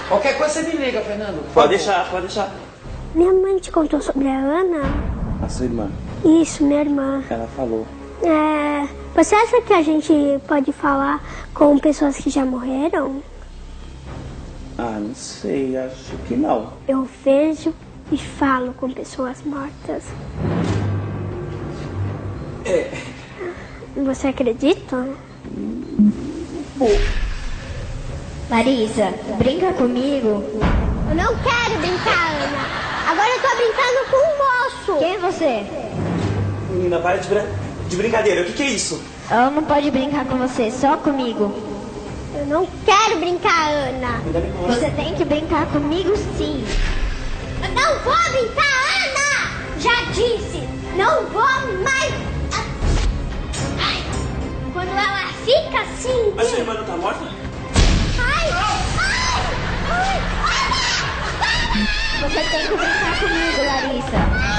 Qualquer coisa você me liga, Fernando. por Pode favor. deixar, pode deixar. Minha mãe te contou sobre a Ana? A sua irmã, Isso, minha irmã. ela falou. Você acha que a gente pode falar com pessoas que já morreram? Ah, não sei, acho que não. Eu vejo e falo com pessoas mortas. Você acredita? Larissa, brinca comigo. Eu não quero brincar, Ana. Agora eu tô brincando com um moço. Quem é você? Menina, para de brincadeira, o que é isso? Ela não pode brincar com você, só comigo. Eu não quero brincar, Ana. Você tem que brincar comigo sim. Eu não vou brincar, Ana! Já disse, não vou mais. Ai, quando ela fica assim... Mas sua irmã não tá morta? Ai, ai, ai, Ana! Você tem que brincar comigo, Larissa.